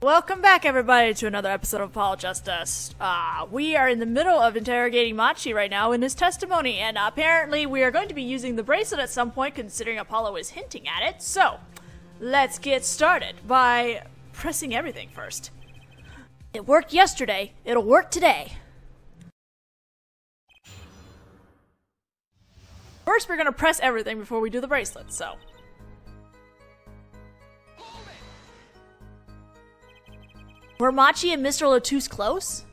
Welcome back, everybody, to another episode of Apollo Justice. We are in the middle of interrogating Meowzy right now in his testimony, and apparently we are going to be using the bracelet at some point, considering Apollo is hinting at it. So, let's get started by pressing everything first. It worked yesterday, it'll work today. First, we're gonna press everything before we do the bracelet, so... Were Meowzy and Mr. Latouche close?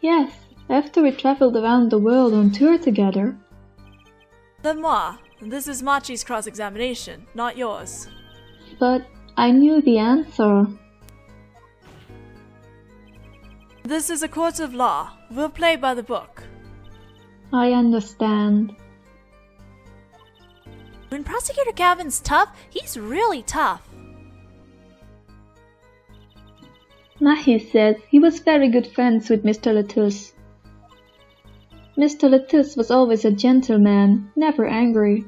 Yes, after we traveled around the world on tour together. Then moi, this is Meowzy's cross-examination, not yours. But I knew the answer. This is a court of law. We'll play by the book. I understand. When Prosecutor Gavin's tough, he's really tough. Mahi says he was very good friends with Mr. Latouche. Mr. Latouche was always a gentleman, never angry.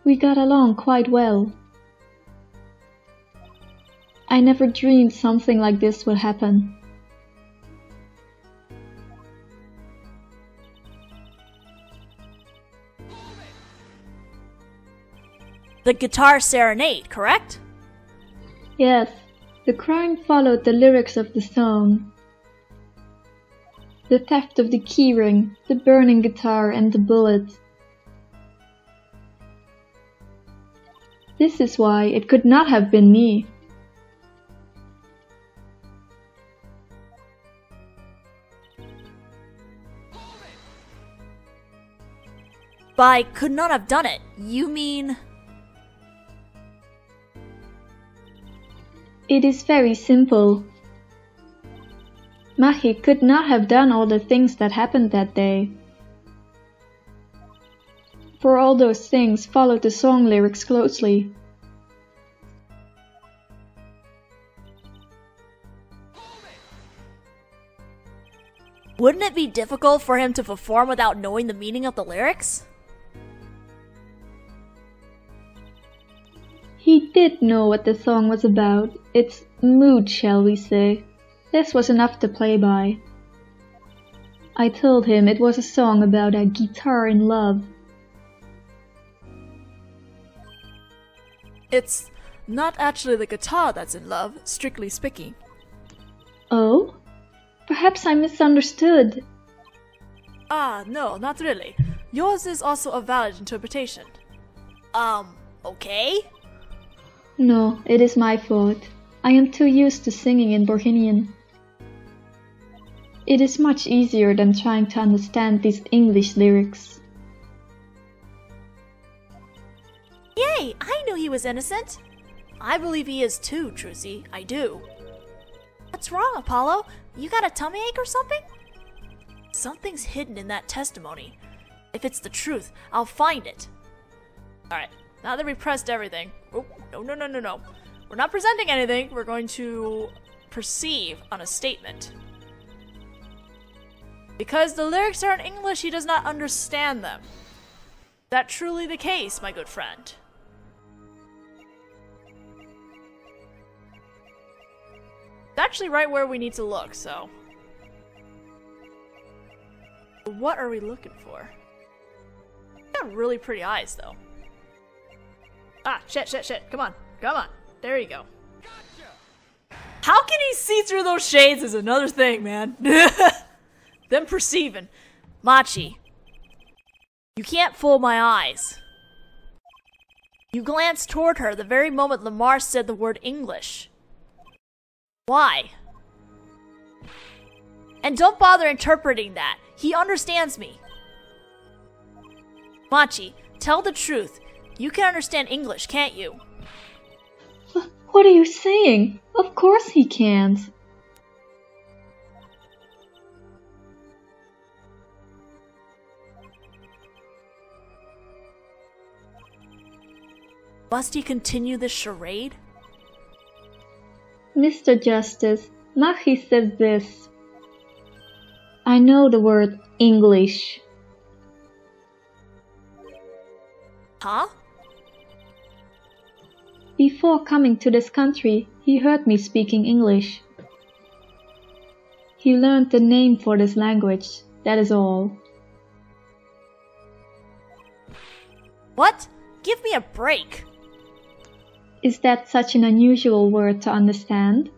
We got along quite well. I never dreamed something like this would happen. The guitar serenade, correct? Yes. The crime followed the lyrics of the song. The theft of the keyring, the burning guitar and the bullet. This is why it could not have been me. By could not have done it, you mean... It is very simple. Mahi could not have done all the things that happened that day. For all those things followed the song lyrics closely. Wouldn't it be difficult for him to perform without knowing the meaning of the lyrics? He did know what the song was about, its mood, shall we say. This was enough to play by. I told him it was a song about a guitar in love. It's not actually the guitar that's in love, strictly speaking. Oh? Perhaps I misunderstood. No, not really. Yours is also a valid interpretation. Okay? No, it is my fault. I am too used to singing in Bohemian. It is much easier than trying to understand these English lyrics. Yay! I knew he was innocent! I believe he is too, Trucy. I do. What's wrong, Apollo? You got a tummy ache or something? Something's hidden in that testimony. If it's the truth, I'll find it. Alright. Now that we pressed everything... Oh, no. We're not presenting anything. We're going to perceive on a statement. Because the lyrics are in English, he does not understand them. Is that truly the case, my good friend? It's actually right where we need to look, so... What are we looking for? You got really pretty eyes, though. Ah, shit. Come on. There you go. Gotcha. How can he see through those shades is another thing, man. Them perceiving. Meowzy. You can't fool my eyes. You glanced toward her the very moment Lamar said the word English. Why? And don't bother interpreting that. He understands me. Meowzy, tell the truth. You can understand English, can't you? What are you saying? Of course he can't. Must he continue this charade? Mr. Justice, Mahi says this. I know the word English. Huh? Before coming to this country, he heard me speaking English. He learned the name for this language, that is all. What? Give me a break. Is that such an unusual word to understand?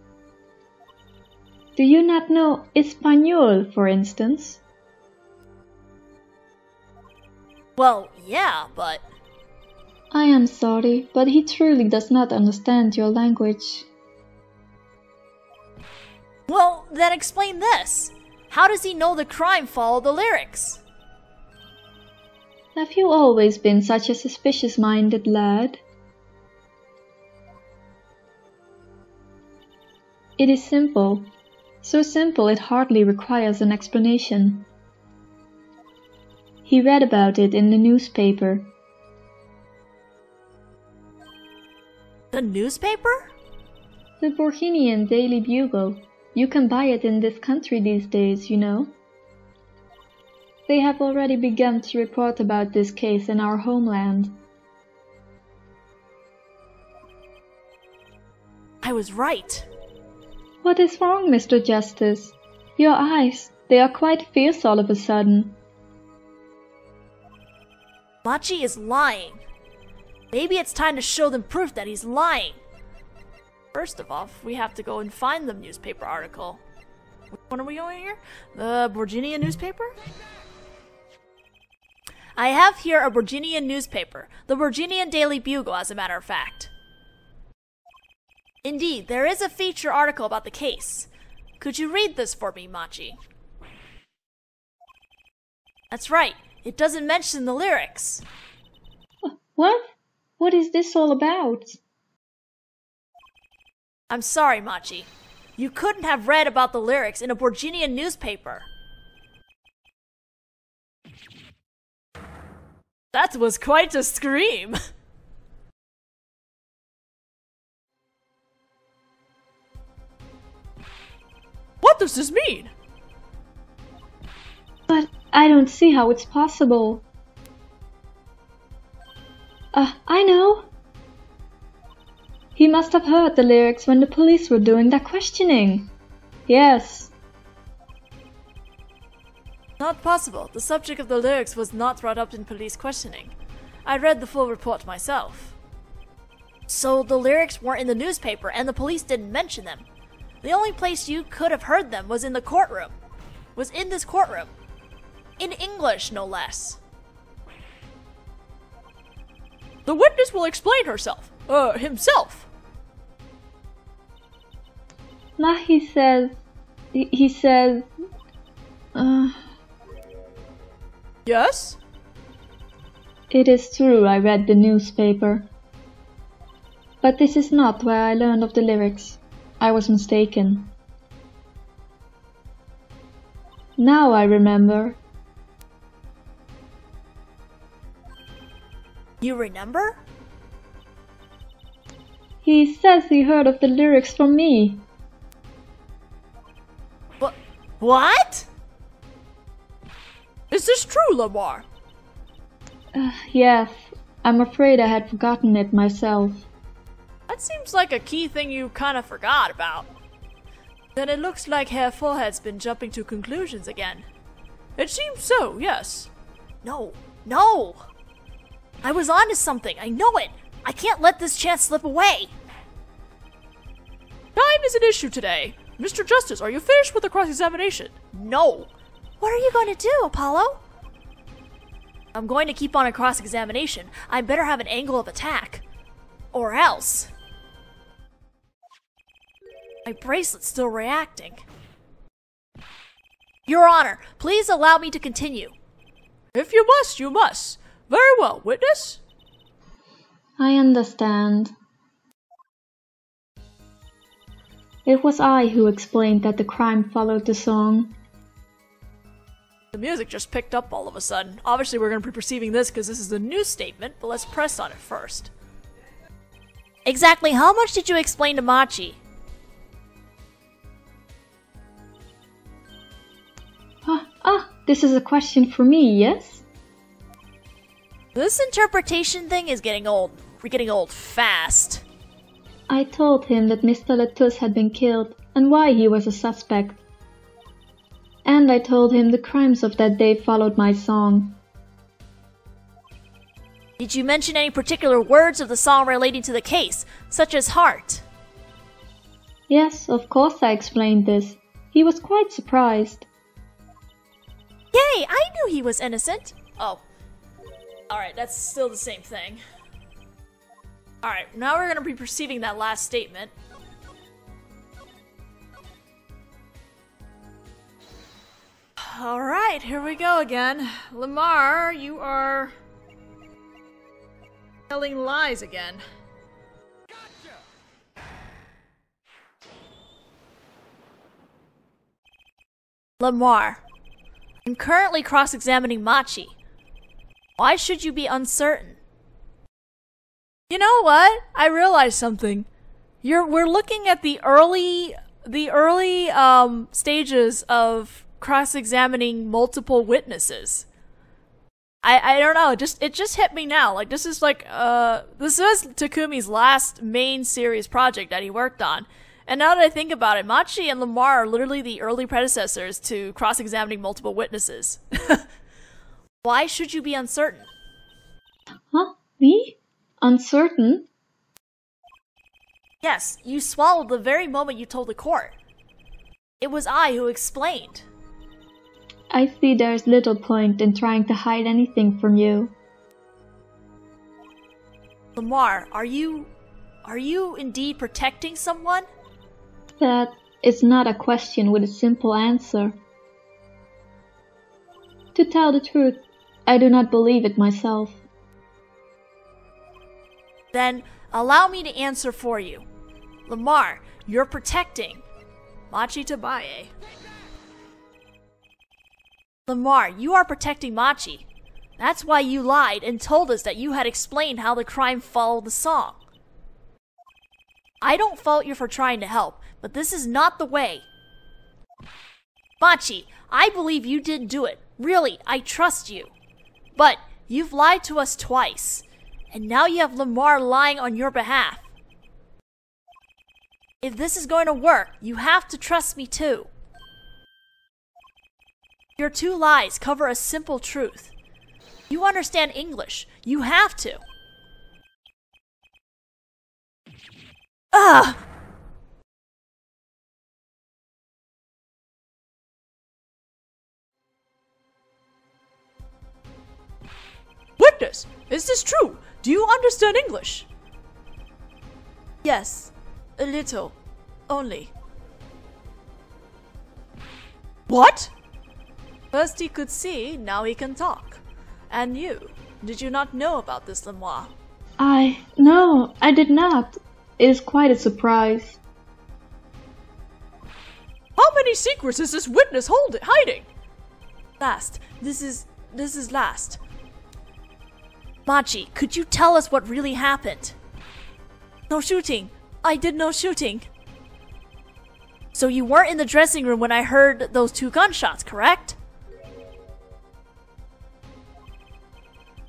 Do you not know Espanol, for instance? Well, yeah, but... I am sorry, but he truly does not understand your language. Well, then explain this. How does he know the crime followed the lyrics? Have you always been such a suspicious-minded lad? It is simple. So simple it hardly requires an explanation. He read about it in the newspaper. The newspaper? The Bourguignon Daily Bugle. You can buy it in this country these days, you know. They have already begun to report about this case in our homeland. I was right. What is wrong, Mr. Justice? Your eyes, they are quite fierce all of a sudden. Machi is lying. Maybe it's time to show them proof that he's lying. First of all, we have to go and find the newspaper article. Which one are we going here? The Bourguignon newspaper? I have here a Bourguignon newspaper, the Bourguignon Daily Bugle, as a matter of fact. Indeed, there is a feature article about the case. Could you read this for me, Machi? That's right, it doesn't mention the lyrics. What? What is this all about? I'm sorry, Machi. You couldn't have read about the lyrics in a Bourguignon newspaper. That was quite a scream. What does this mean? But I don't see how it's possible. I know. He must have heard the lyrics when the police were doing their questioning. Yes. Not possible. The subject of the lyrics was not brought up in police questioning. I read the full report myself. So the lyrics weren't in the newspaper and the police didn't mention them. The only place you could have heard them was in the courtroom. Was in this courtroom. In English, no less. The witness will explain herself. Himself. Nah, he says... Yes? It is true I read the newspaper. But this is not where I learned of the lyrics. I was mistaken. Now I remember. You remember? He says he heard of the lyrics from me. But what? Is this true, Lamar? Yes, I'm afraid I had forgotten it myself. That seems like a key thing you kinda forgot about. Then it looks like Herr Forehead's been jumping to conclusions again. It seems so, yes. No. I was onto something, I know it. I can't let this chance slip away. Time is an issue today. Mr. Justice, are you finished with the cross-examination? No. What are you going to do, Apollo? I'm going to keep on a cross-examination. I better have an angle of attack. Or else. My bracelet's still reacting. Your Honor, please allow me to continue. If you must, you must. Very well, witness. I understand. It was I who explained that the crime followed the song. The music just picked up all of a sudden. Obviously we're going to be perceiving this because this is a news statement, but let's press on it first. Exactly how much did you explain to Machi? This is a question for me, yes? This interpretation thing is getting old. We're getting old fast. I told him that Mr. Latus had been killed and why he was a suspect. And I told him the crimes of that day followed my song. Did you mention any particular words of the song relating to the case, such as heart? Yes, of course I explained this. He was quite surprised. Yay, I knew he was innocent. Oh. Alright, that's still the same thing. Alright, now we're gonna be perceiving that last statement. Alright, here we go again. Lamar, you are telling lies again. Lamar, I'm currently cross-examining Machi. Why should you be uncertain? You know what? I realized something. We're looking at the early stages of cross-examining multiple witnesses. I don't know, it just hit me now. Like, this is like, this was Takumi's last main series project that he worked on. And now that I think about it, Machi and Lamar are literally the early predecessors to cross-examining multiple witnesses. Why should you be uncertain? Huh? Me? Uncertain? Yes, you swallowed the very moment you told the court. It was I who explained. I see there's little point in trying to hide anything from you. Lamar, are you indeed protecting someone? That is not a question with a simple answer. To tell the truth, I do not believe it myself. Then allow me to answer for you. Lamar, you're protecting Machi Tabaye. Lamar, you are protecting Machi. That's why you lied and told us that you had explained how the crime followed the song. I don't fault you for trying to help, but this is not the way. Machi, I believe you didn't do it. Really, I trust you. But you've lied to us twice, and now you have Lamar lying on your behalf. If this is going to work, you have to trust me too. Your two lies cover a simple truth. You understand English. You have to. Ugh! Witness, is this true? Do you understand English? Yes, a little. Only. What? First he could see, now he can talk. And you, did you not know about this, Lamiroir? No, I did not. It is quite a surprise. How many secrets is this witness hiding? Last. This is last. Machi, could you tell us what really happened? No shooting. I did no shooting. So you weren't in the dressing room when I heard those 2 gunshots, correct?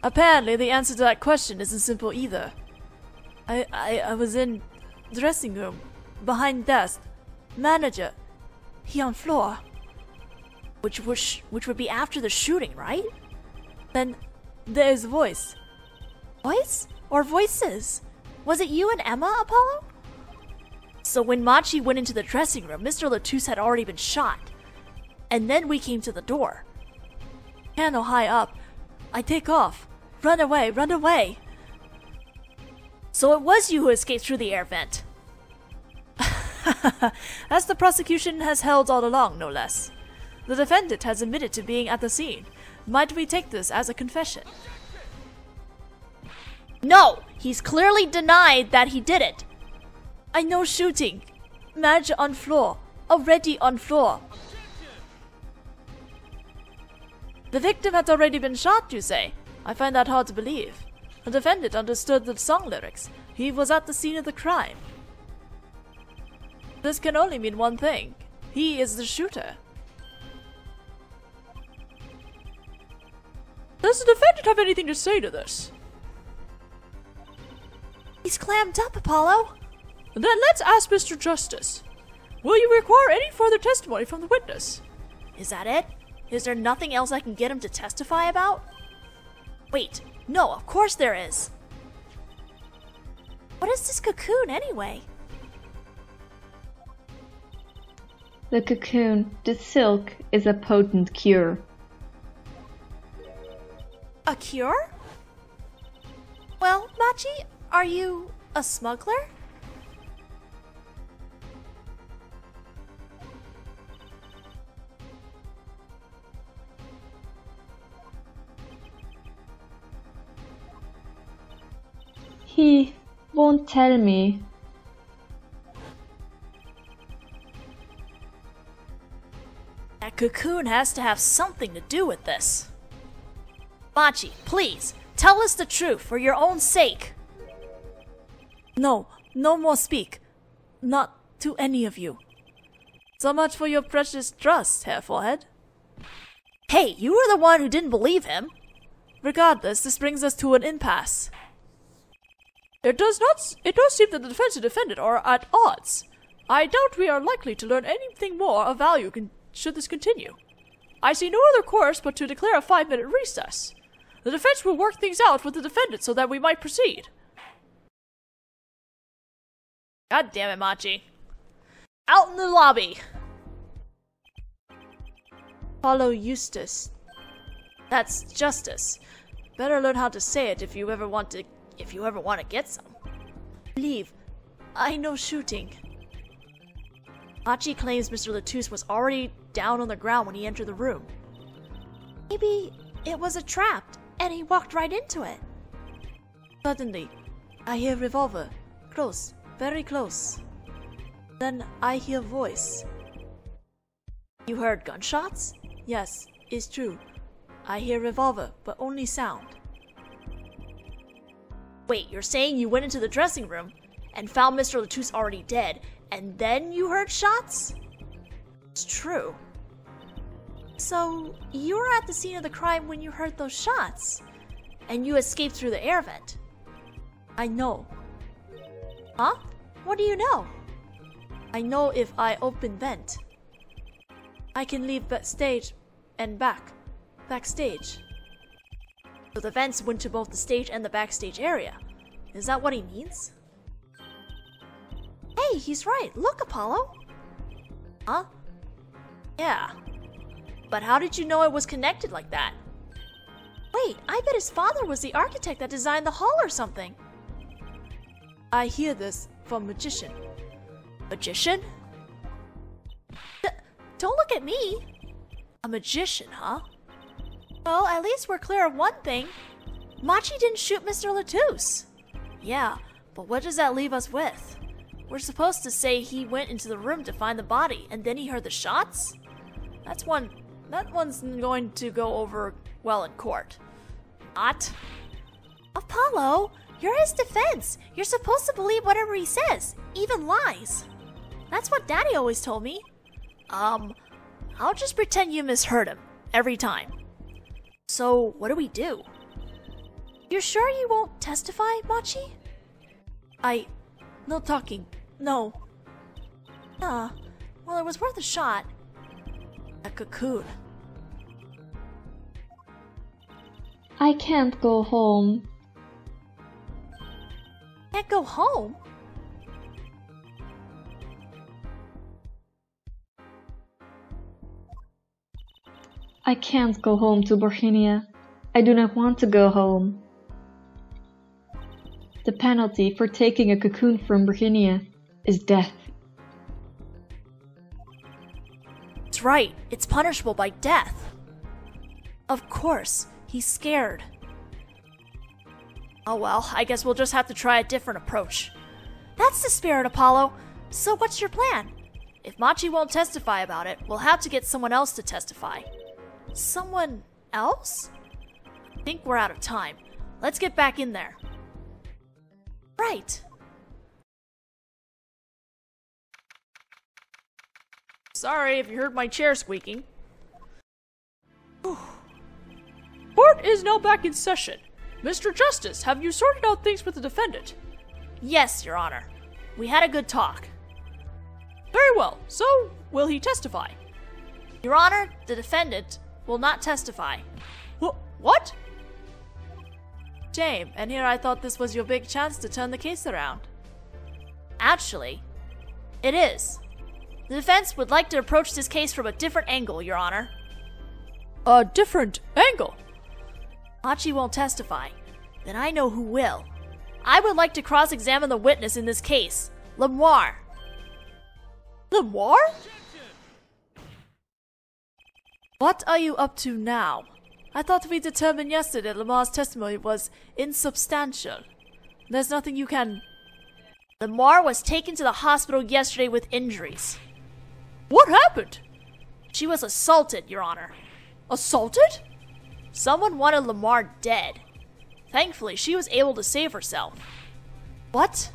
Apparently, the answer to that question isn't simple either. I was in dressing room, behind desk, manager, he on floor. Which would be after the shooting, right? Then there's voice. Voice? Or voices? Was it you and Emma, Apollo? So when Machi went into the dressing room, Mr. Latus had already been shot. And then we came to the door. Candle high up. I take off. Run away, run away. So it was you who escaped through the air vent. As the prosecution has held all along, no less. The defendant has admitted to being at the scene. Might we take this as a confession? No! He's clearly denied that he did it. I know shooting. Manager on floor. Already on floor. The victim had already been shot, you say? I find that hard to believe. The defendant understood the song lyrics. He was at the scene of the crime. This can only mean one thing. He is the shooter. Does the defendant have anything to say to this? He's clammed up, Apollo. Then let's ask Mr. Justice. Will you require any further testimony from the witness? Is that it? Is there nothing else I can get him to testify about? Wait, no, of course there is. What is this cocoon anyway? The cocoon, the silk, is a potent cure. A cure? Well, Machi, are you a smuggler? He won't tell me. That cocoon has to have something to do with this. Machi, please, tell us the truth for your own sake. No, no more speak. Not to any of you. So much for your precious trust, Herr Forehead. Hey, you were the one who didn't believe him. Regardless, this brings us to an impasse. It does seem that the defense and defendant are at odds. I doubt we are likely to learn anything more of value should this continue. I see no other course but to declare a 5-minute recess. The defense will work things out with the defendant so that we might proceed. God damn it, Machi. Out in the lobby. Follow Eustace. That's justice. Better learn how to say it if you ever want to get some. Leave. I know shooting. Machi claims Mr. Latouche was already down on the ground when he entered the room. Maybe it was a trap and he walked right into it. Suddenly, I hear revolver. Close. Very close. Then I hear voice. You heard gunshots? Yes, it's true. I hear revolver, but only sound. Wait, you're saying you went into the dressing room and found Mr. Latouche already dead, and then you heard shots? It's true. So, you were at the scene of the crime when you heard those shots, and you escaped through the air vent. I know. Huh? What do you know? I know if I open vent, I can leave backstage and backstage. So the vents went to both the stage and the backstage area. Is that what he means? Hey, he's right. Look, Apollo. Huh? Yeah. But how did you know it was connected like that? Wait, I bet his father was the architect that designed the hall or something. I hear this from Magician. Magician? Don't look at me. A magician, huh? Well, at least we're clear of one thing. Machi didn't shoot Mr. Latouche. Yeah, but what does that leave us with? We're supposed to say he went into the room to find the body, and then he heard the shots? That one's going to go over well in court. Not? Apollo, you're his defense. You're supposed to believe whatever he says, even lies. That's what Daddy always told me. I'll just pretend you misheard him, every time. So, what do we do? You're sure you won't testify, Machi? No talking. No. Well, it was worth a shot. A cocoon. I can't go home. Can't go home? I can't go home to Bohemia. I do not want to go home. The penalty for taking a cocoon from Bohemia is death. That's right, it's punishable by death. Of course, he's scared. Oh well, I guess we'll just have to try a different approach. That's the spirit, Apollo. So what's your plan? If Machi won't testify about it, we'll have to get someone else to testify. Someone else? I think we're out of time. Let's get back in there. Right. Sorry if you heard my chair squeaking. Court is now back in session. Mr. Justice, have you sorted out things with the defendant? Yes, Your Honor. We had a good talk. Very well. So, will he testify? Your Honor, the defendant will not testify. What? Shame, and here I thought this was your big chance to turn the case around. Actually, it is. The defense would like to approach this case from a different angle, Your Honor. A different angle? Hachi won't testify. Then I know who will. I would like to cross-examine the witness in this case, Lamiroir. Lamiroir? What are you up to now? I thought we determined yesterday that Lamiroir's testimony was insubstantial. There's nothing you can... Lamiroir was taken to the hospital yesterday with injuries. What happened? She was assaulted, Your Honor. Assaulted? Someone wanted Lamiroir dead. Thankfully, she was able to save herself. What?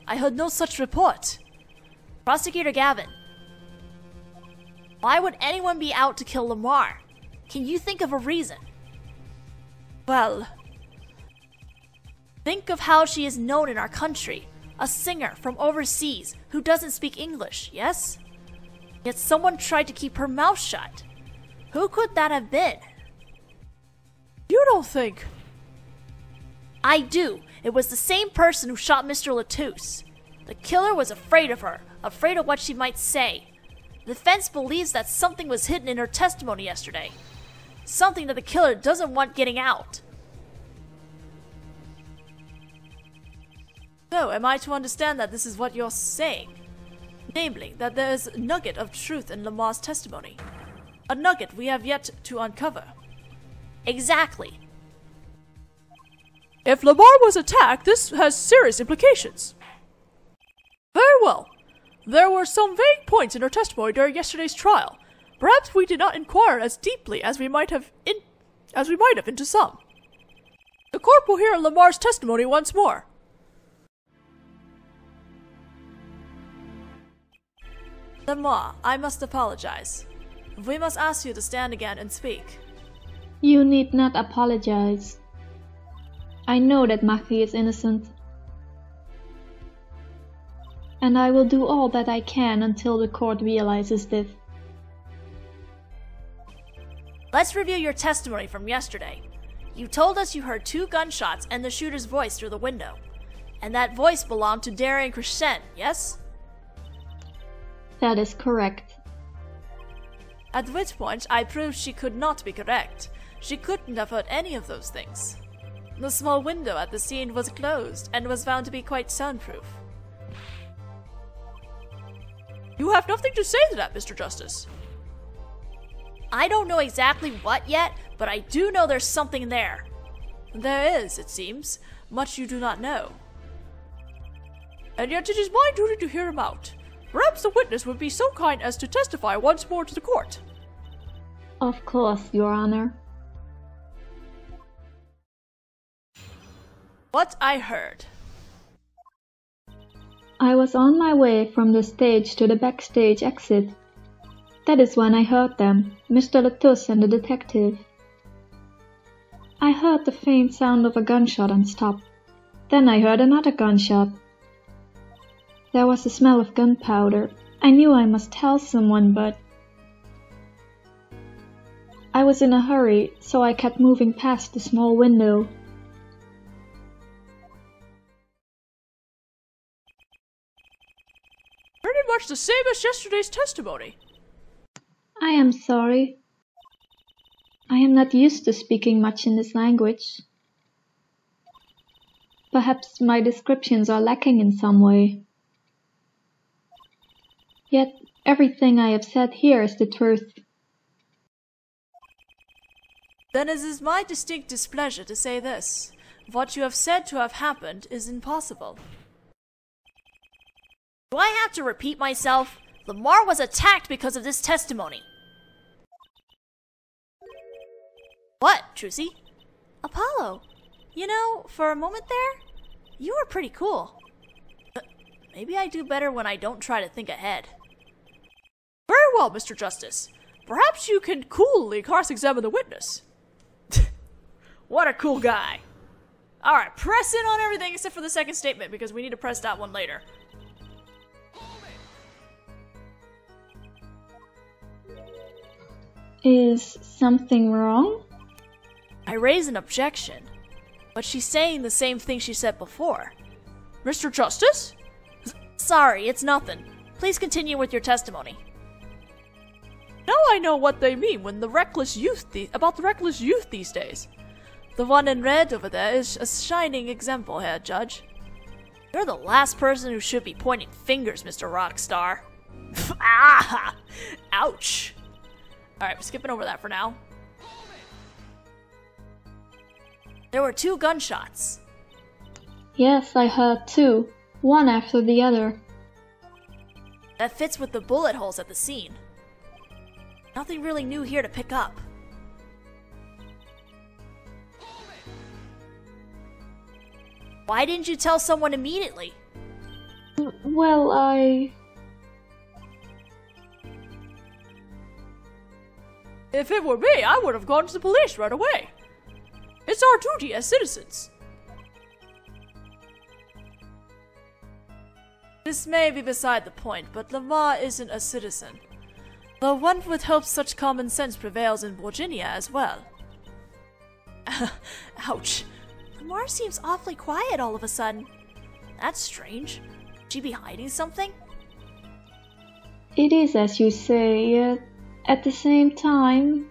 I heard no such report. Prosecutor Gavin. Why would anyone be out to kill Lamiroir? Can you think of a reason? Well, think of how she is known in our country. A singer from overseas who doesn't speak English, yes? Yet someone tried to keep her mouth shut. Who could that have been? You don't think... I do. It was the same person who shot Mr. Latouche. The killer was afraid of her, afraid of what she might say. The defense believes that something was hidden in her testimony yesterday. Something that the killer doesn't want getting out. So, am I to understand that this is what you're saying? Namely, that there is a nugget of truth in Lamiroir's testimony. A nugget we have yet to uncover. Exactly. If Lamiroir was attacked, this has serious implications. Very well. There were some vague points in her testimony during yesterday's trial. Perhaps we did not inquire as deeply as we might have into some. The court will hear Lamiroir's testimony once more. Lamiroir, I must apologize. We must ask you to stand again and speak. You need not apologize. I know that Maki is innocent. And I will do all that I can until the court realizes this. Let's review your testimony from yesterday. You told us you heard 2 gunshots and the shooter's voice through the window. And that voice belonged to Darian Crescent, yes? That is correct. At which point, I proved she could not be correct. She couldn't have heard any of those things. The small window at the scene was closed and was found to be quite soundproof. You have nothing to say to that, Mr. Justice. I don't know exactly what yet, but I do know there's something there. There is, it seems, much you do not know. And yet it is my duty to hear him out. Perhaps the witness would be so kind as to testify once more to the court. Of course, Your Honor. What I heard. I was on my way from the stage to the backstage exit. That is when I heard them, Mr. Latouche and the detective. I heard the faint sound of a gunshot and stopped. Then I heard another gunshot. There was the smell of gunpowder. I knew I must tell someone, but... I was in a hurry, so I kept moving past the small window. Pretty much the same as yesterday's testimony. I am sorry. I am not used to speaking much in this language. Perhaps my descriptions are lacking in some way. Yet everything I have said here is the truth. Then it is my distinct displeasure to say this. What you have said to have happened is impossible. Do I have to repeat myself? Lamiroir was attacked because of this testimony. What, Trucy? Apollo, you know, for a moment there, you were pretty cool. Maybe I do better when I don't try to think ahead. Very well, Mr. Justice. Perhaps you can coolly cross-examine the witness. What a cool guy. Alright, press in on everything except for the second statement because we need to press that one later. Is something wrong? I raise an objection, but she's saying the same thing she said before. Mr. Justice? Sorry, it's nothing. Please continue with your testimony. Now I know what they mean when about the reckless youth these days. The one in red over there is a shining example here, Judge. You're the last person who should be pointing fingers, Mr. Rockstar. Ah! Ouch. Alright, we're skipping over that for now. There were 2 gunshots. Yes, I heard 2, one after the other. That fits with the bullet holes at the scene. Nothing really new here to pick up. Why didn't you tell someone immediately? Well, If it were me, I would have gone to the police right away. It's our duty as citizens. This may be beside the point, but Lamar isn't a citizen. Though one would hope such common sense prevails in Virginia as well. Ouch. Lamar seems awfully quiet all of a sudden. That's strange. Could she be hiding something? It is as you say, yet at the same time...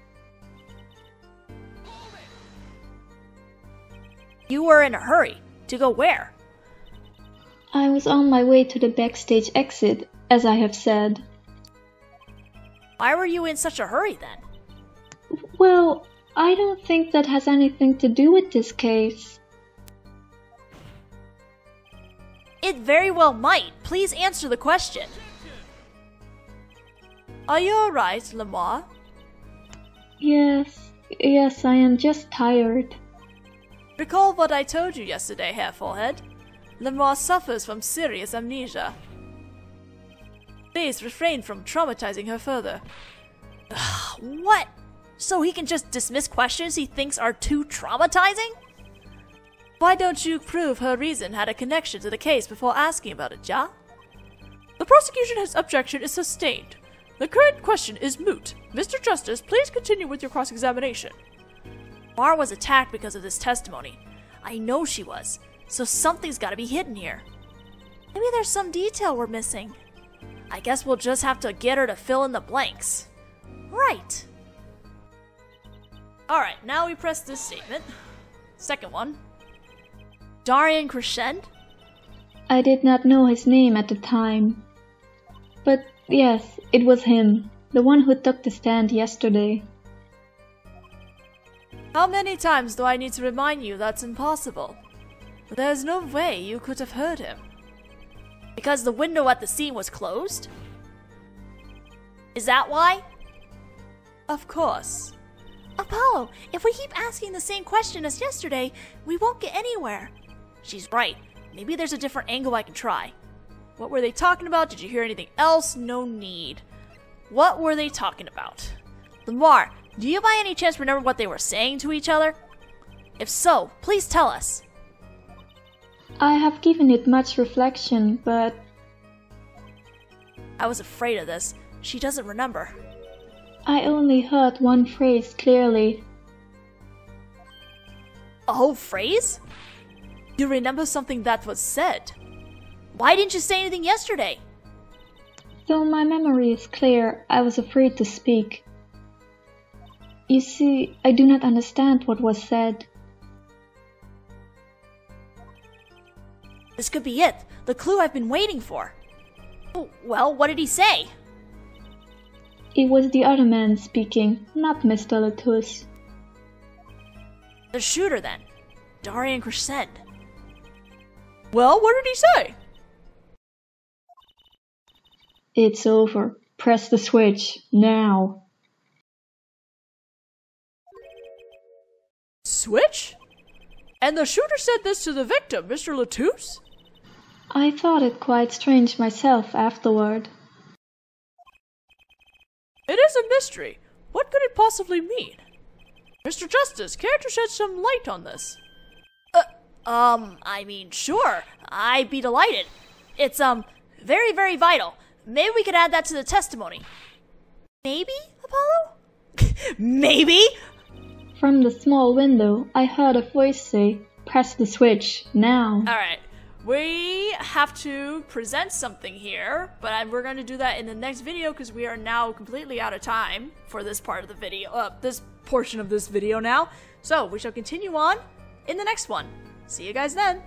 You were in a hurry. To go where? I was on my way to the backstage exit, as I have said. Why were you in such a hurry then? Well, I don't think that has anything to do with this case. It very well might. Please answer the question. Are you alright, Lamar? Yes, I am just tired. Recall what I told you yesterday, Hair Forehead. Lamar suffers from serious amnesia. Please refrain from traumatizing her further. Ugh, what? So he can just dismiss questions he thinks are too traumatizing? Why don't you prove her reason had a connection to the case before asking about it, Ja? The prosecution's objection is sustained. The current question is moot. Mr. Justice, please continue with your cross-examination. Mar was attacked because of this testimony. I know she was, so something's gotta be hidden here. Maybe there's some detail we're missing. I guess we'll just have to get her to fill in the blanks. Right. Alright, now we press this statement. Second one. Darian Crescent? I did not know his name at the time. But yes, it was him, the one who took the stand yesterday. How many times do I need to remind you that's impossible? There's no way you could have heard him. Because the window at the scene was closed? Is that why? Of course. Apollo, if we keep asking the same question as yesterday, we won't get anywhere. She's right. Maybe there's a different angle I can try. What were they talking about? Did you hear anything else? No need. What were they talking about? Lamar, do you by any chance remember what they were saying to each other? If so, please tell us. I have given it much reflection, but... I was afraid of this. She doesn't remember. I only heard one phrase clearly. A whole phrase? You remember something that was said. Why didn't you say anything yesterday? Though my memory is clear, I was afraid to speak. You see, I do not understand what was said. This could be it. The clue I've been waiting for. Well, what did he say? It was the other man speaking, not Mr. Latouche. The shooter, then. Darian Crescent. Well, what did he say? It's over. Press the switch, now. Switch? And the shooter said this to the victim, Mr. Latouche? I thought it quite strange myself afterward. It is a mystery. What could it possibly mean? Mr. Justice, care to shed some light on this? Sure. I'd be delighted. It's, very, very vital. Maybe we could add that to the testimony. Maybe, Apollo? Maybe? From the small window, I heard a voice say, "Press the switch, now." Alright, we have to present something here, but we're going to do that in the next video because we are now completely out of time for this part of the video, this portion of this video now. So, we shall continue on in the next one. See you guys then.